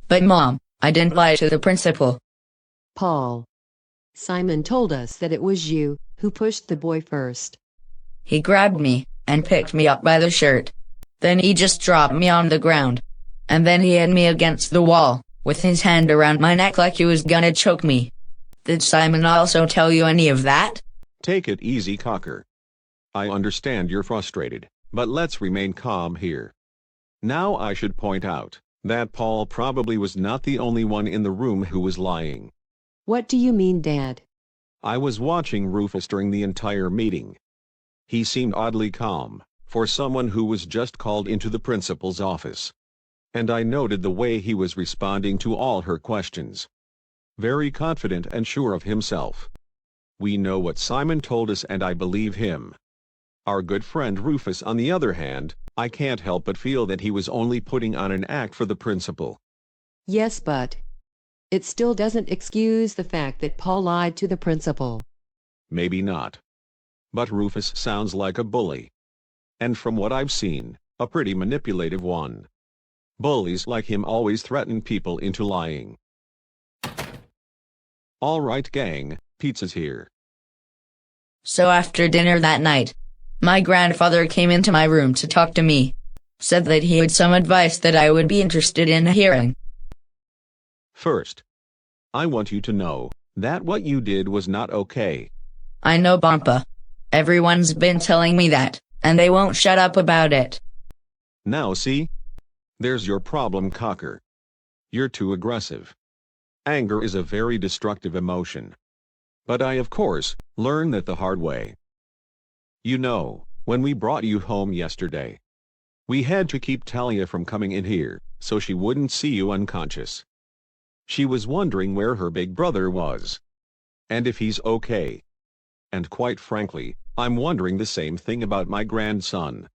But Mom, I didn't lie to the principal. Paul. Simon told us that it was you who pushed the boy first. He grabbed me and picked me up by the shirt. Then he just dropped me on the ground. And then he had me against the wall, with his hand around my neck like he was gonna choke me. Did Simon also tell you any of that? Take it easy, Cocker. I understand you're frustrated, but let's remain calm here. Now I should point out that Paul probably was not the only one in the room who was lying. What do you mean, Dad? I was watching Rufus during the entire meeting. He seemed oddly calm, for someone who was just called into the principal's office. And I noted the way he was responding to all her questions. Very confident and sure of himself. We know what Simon told us and I believe him. Our good friend Rufus, on the other hand, I can't help but feel that he was only putting on an act for the principal. Yes, but it still doesn't excuse the fact that Paul lied to the principal. Maybe not. But Rufus sounds like a bully. And from what I've seen, a pretty manipulative one. Bullies like him always threaten people into lying. All right, gang, pizza's here. So after dinner that night, my grandfather came into my room to talk to me. Said that he had some advice that I would be interested in hearing. First, I want you to know that what you did was not okay. I know, Bampa. Everyone's been telling me that, and they won't shut up about it. Now see? There's your problem, Cocker. You're too aggressive. Anger is a very destructive emotion. But I, of course, learned that the hard way. You know, when we brought you home yesterday, we had to keep Talia from coming in here, so she wouldn't see you unconscious. She was wondering where her big brother was. And if he's okay. And quite frankly, I'm wondering the same thing about my grandson.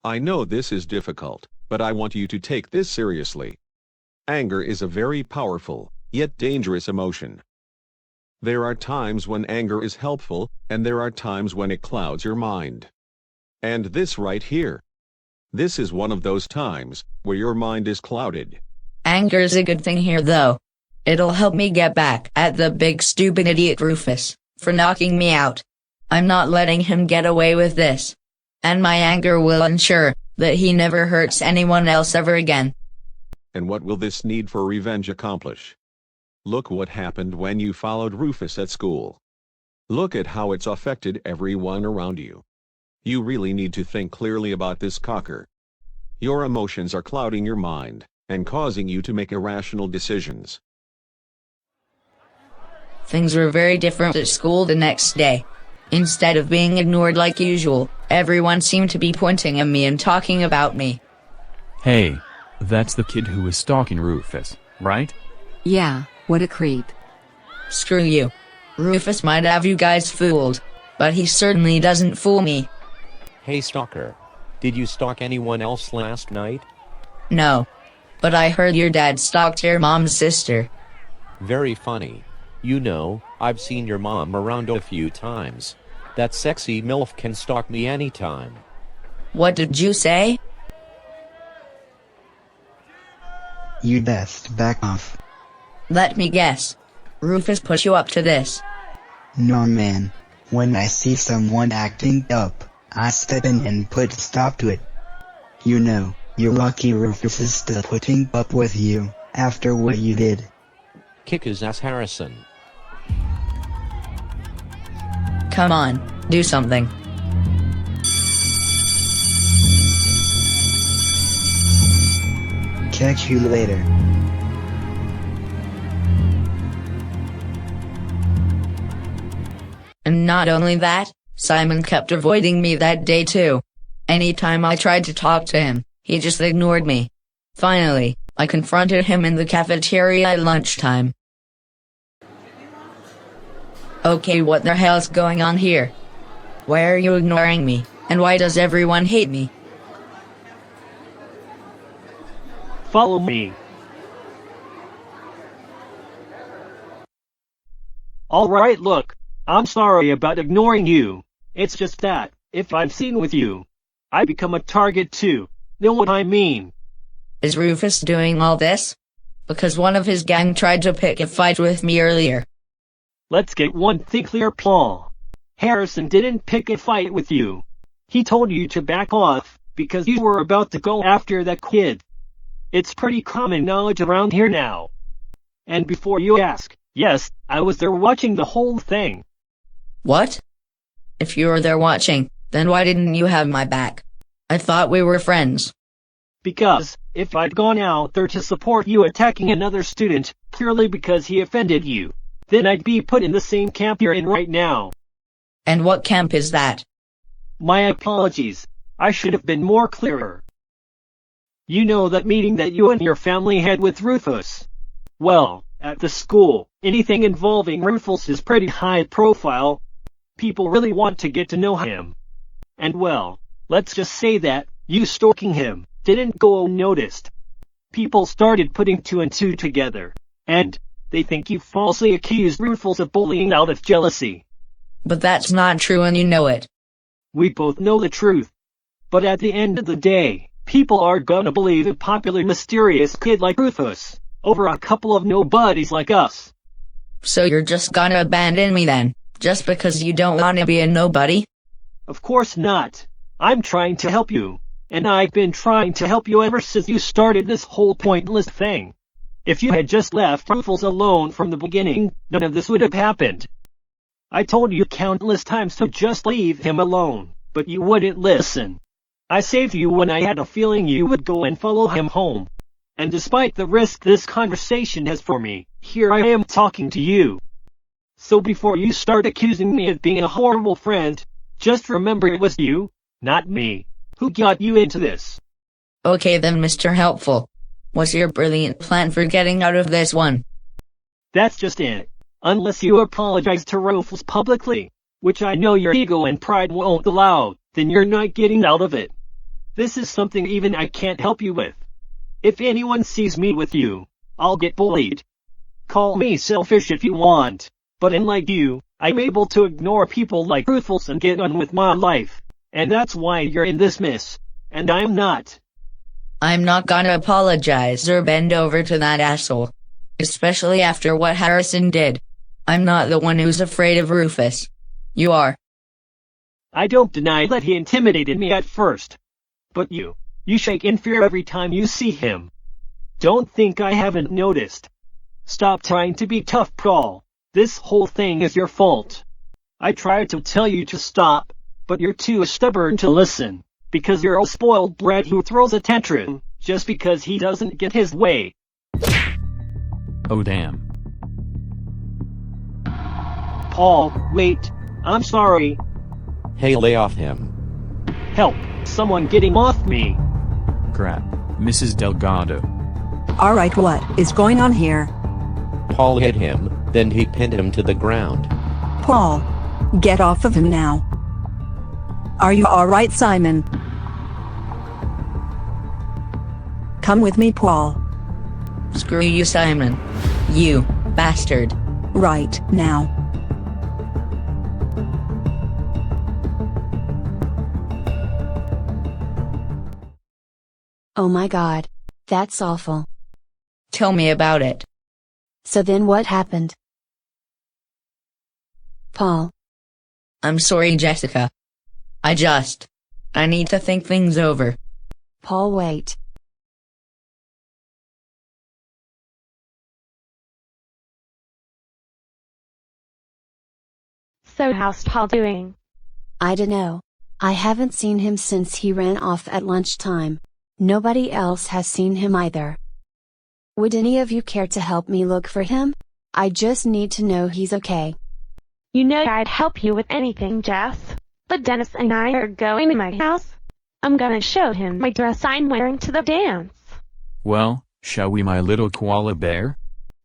I know this is difficult, but I want you to take this seriously. Anger is a very powerful, yet dangerous emotion. There are times when anger is helpful, and there are times when it clouds your mind. And this right here. This is one of those times where your mind is clouded. Anger's a good thing here though. It'll help me get back at the big stupid idiot Rufus for knocking me out. I'm not letting him get away with this. And my anger will ensure that he never hurts anyone else ever again. And what will this need for revenge accomplish? Look what happened when you followed Rufus at school. Look at how it's affected everyone around you. You really need to think clearly about this, Cocker. Your emotions are clouding your mind and causing you to make irrational decisions. Things were very different at school the next day. Instead of being ignored like usual, everyone seemed to be pointing at me and talking about me. Hey, that's the kid who was stalking Rufus, right? Yeah, what a creep. Screw you. Rufus might have you guys fooled, but he certainly doesn't fool me. Hey stalker, did you stalk anyone else last night? No. But I heard your dad stalked your mom's sister. Very funny. You know, I've seen your mom around a few times. That sexy MILF can stalk me anytime. What did you say? You best back off. Let me guess. Rufus put you up to this. No man. When I see someone acting up, I step in and put a stop to it. You know, you're lucky Rufus is still putting up with you, after what you did. Kick his ass, Harrison. Come on, do something. Catch you later. And not only that, Simon kept avoiding me that day too. Anytime I tried to talk to him, he just ignored me. Finally, I confronted him in the cafeteria at lunchtime. Okay, what the hell's going on here? Why are you ignoring me, and why does everyone hate me? Follow me. Alright, look, I'm sorry about ignoring you. It's just that, if I'm seen with you, I become a target too. Know what I mean? Is Rufus doing all this? Because one of his gang tried to pick a fight with me earlier. Let's get one thing clear, Paul. Harrison didn't pick a fight with you. He told you to back off, because you were about to go after that kid. It's pretty common knowledge around here now. And before you ask, yes, I was there watching the whole thing. What? If you were there watching, then why didn't you have my back? I thought we were friends. Because, if I'd gone out there to support you attacking another student, purely because he offended you, then I'd be put in the same camp you're in right now. And what camp is that? My apologies. I should have been more clearer. You know that meeting that you and your family had with Rufus? Well, at the school, anything involving Rufus is pretty high profile. People really want to get to know him. And well, let's just say that, you stalking him didn't go unnoticed. People started putting two and two together, and they think you falsely accused Rufus of bullying out of jealousy. But that's not true and you know it. We both know the truth. But at the end of the day, people are gonna believe a popular mysterious kid like Rufus, over a couple of nobodies like us. So you're just gonna abandon me then, just because you don't want to be a nobody? Of course not. I'm trying to help you. And I've been trying to help you ever since you started this whole pointless thing. If you had just left Rufus alone from the beginning, none of this would have happened. I told you countless times to just leave him alone, but you wouldn't listen. I saved you when I had a feeling you would go and follow him home. And despite the risk this conversation has for me, here I am talking to you. So before you start accusing me of being a horrible friend, just remember it was you, not me, who got you into this. Okay then, Mr. Helpful. What's your brilliant plan for getting out of this one? That's just it. Unless you apologize to Rufus publicly, which I know your ego and pride won't allow, then you're not getting out of it. This is something even I can't help you with. If anyone sees me with you, I'll get bullied. Call me selfish if you want, but unlike you, I'm able to ignore people like Rufus and get on with my life. And that's why you're in this mess, and I'm not. I'm not gonna apologize or bend over to that asshole. Especially after what Harrison did. I'm not the one who's afraid of Rufus. You are. I don't deny that he intimidated me at first. But you shake in fear every time you see him. Don't think I haven't noticed. Stop trying to be tough, Paul. This whole thing is your fault. I tried to tell you to stop, but you're too stubborn to listen, because you're a spoiled brat who throws a tantrum just because he doesn't get his way. Oh damn. Paul, wait. I'm sorry. Hey, lay off him. Help. Someone get him off me. Crap, Mrs. Delgado. Alright, what is going on here? Paul hit him, then he pinned him to the ground. Paul, get off of him now. Are you alright, Simon? Come with me, Paul. Screw you, Simon. You bastard. Right now. Oh my God. That's awful. Tell me about it. So then what happened? Paul. I'm sorry, Jessica. I need to think things over. Paul, wait. So how's Paul doing? I dunno. I haven't seen him since he ran off at lunchtime. Nobody else has seen him either. Would any of you care to help me look for him? I just need to know he's okay. You know I'd help you with anything, Jess. But Dennis and I are going to my house. I'm gonna show him my dress I'm wearing to the dance. Well, shall we, my little koala bear?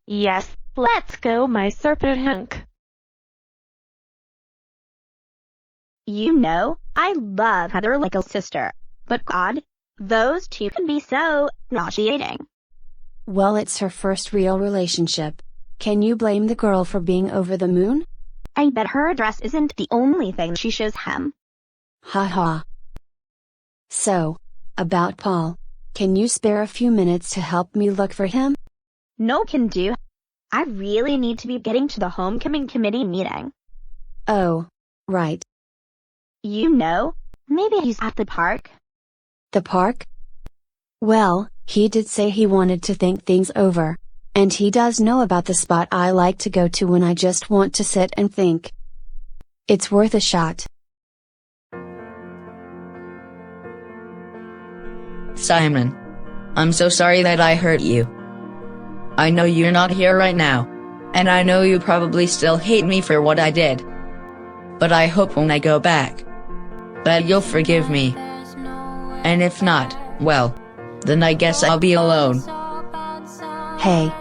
Yes, let's go, my serpent hunk. You know, I love Heather like a sister. But God, those two can be so nauseating. Well, it's her first real relationship. Can you blame the girl for being over the moon? I bet her dress isn't the only thing she shows him. Ha ha. So, about Paul. Can you spare a few minutes to help me look for him? No can do. I really need to be getting to the homecoming committee meeting. Oh, right. You know, maybe he's at the park. The park? Well, he did say he wanted to think things over. And he does know about the spot I like to go to when I just want to sit and think. It's worth a shot. Simon. I'm so sorry that I hurt you. I know you're not here right now. And I know you probably still hate me for what I did. But I hope when I go back, that you'll forgive me. And if not, well, then I guess I'll be alone. Hey.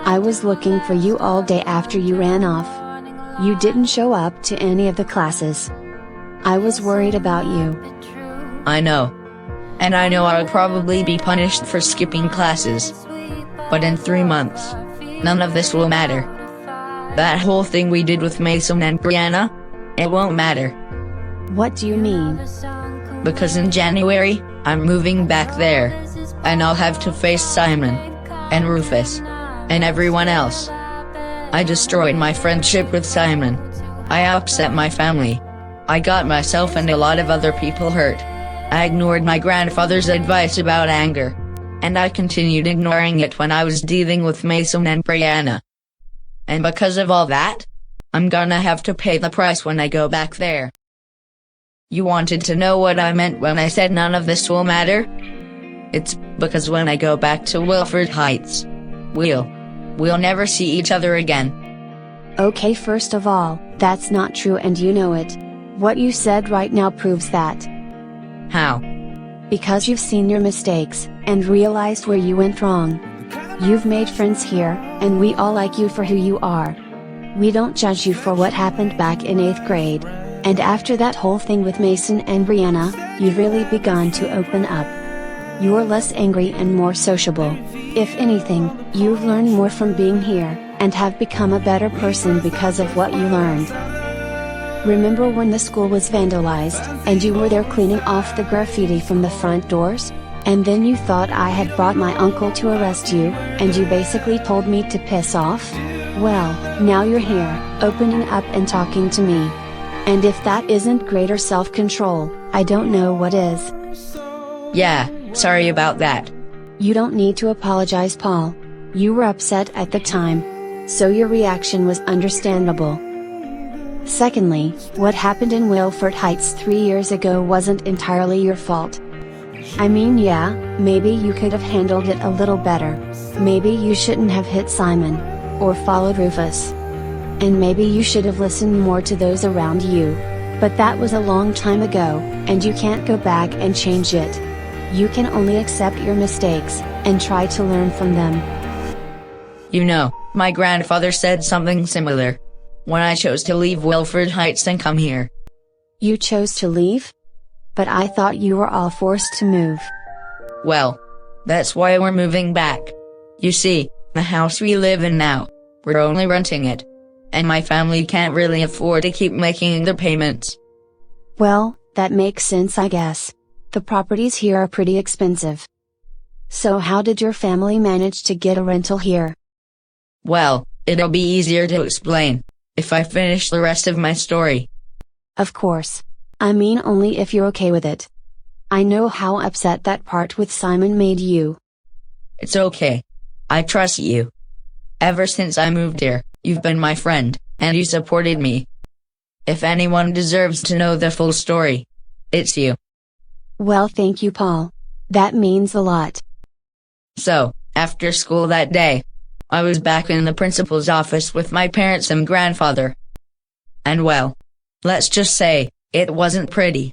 I was looking for you all day after you ran off. You didn't show up to any of the classes. I was worried about you. I know. And I know I'll probably be punished for skipping classes. But in 3 months, none of this will matter. That whole thing we did with Mason and Brianna, it won't matter. What do you mean? Because in January, I'm moving back there. And I'll have to face Simon, and Rufus, and everyone else. I destroyed my friendship with Simon. I upset my family. I got myself and a lot of other people hurt. I ignored my grandfather's advice about anger. And I continued ignoring it when I was dealing with Mason and Brianna. And because of all that, I'm gonna have to pay the price when I go back there. You wanted to know what I meant when I said none of this will matter? It's because when I go back to Wilford Heights, we'll never see each other again. Okay, first of all, that's not true and you know it. What you said right now proves that. How? Because you've seen your mistakes, and realized where you went wrong. You've made friends here, and we all like you for who you are. We don't judge you for what happened back in 8th grade. And after that whole thing with Mason and Brianna, you've really begun to open up. You're less angry and more sociable. If anything, you've learned more from being here, and have become a better person because of what you learned. Remember when the school was vandalized, and you were there cleaning off the graffiti from the front doors? And then you thought I had brought my uncle to arrest you, and you basically told me to piss off? Well, now you're here, opening up and talking to me. And if that isn't greater self-control, I don't know what is. Yeah, sorry about that. You don't need to apologize, Paul. You were upset at the time. So your reaction was understandable. Secondly, what happened in Wilford Heights 3 years ago wasn't entirely your fault. I mean, yeah, maybe you could have handled it a little better. Maybe you shouldn't have hit Simon. Or followed Rufus. And maybe you should have listened more to those around you. But that was a long time ago, and you can't go back and change it. You can only accept your mistakes, and try to learn from them. You know, my grandfather said something similar. When I chose to leave Wilford Heights and come here. You chose to leave? But I thought you were all forced to move. Well, that's why we're moving back. You see, the house we live in now, we're only renting it. And my family can't really afford to keep making the payments. Well, that makes sense, I guess. The properties here are pretty expensive. So how did your family manage to get a rental here? Well, it'll be easier to explain if I finish the rest of my story. Of course. I mean only if you're okay with it. I know how upset that part with Simon made you. It's okay. I trust you. Ever since I moved here, you've been my friend, and you supported me. If anyone deserves to know the full story, it's you. Well, thank you, Paul. That means a lot. So, after school that day, I was back in the principal's office with my parents and grandfather. And well, let's just say, it wasn't pretty.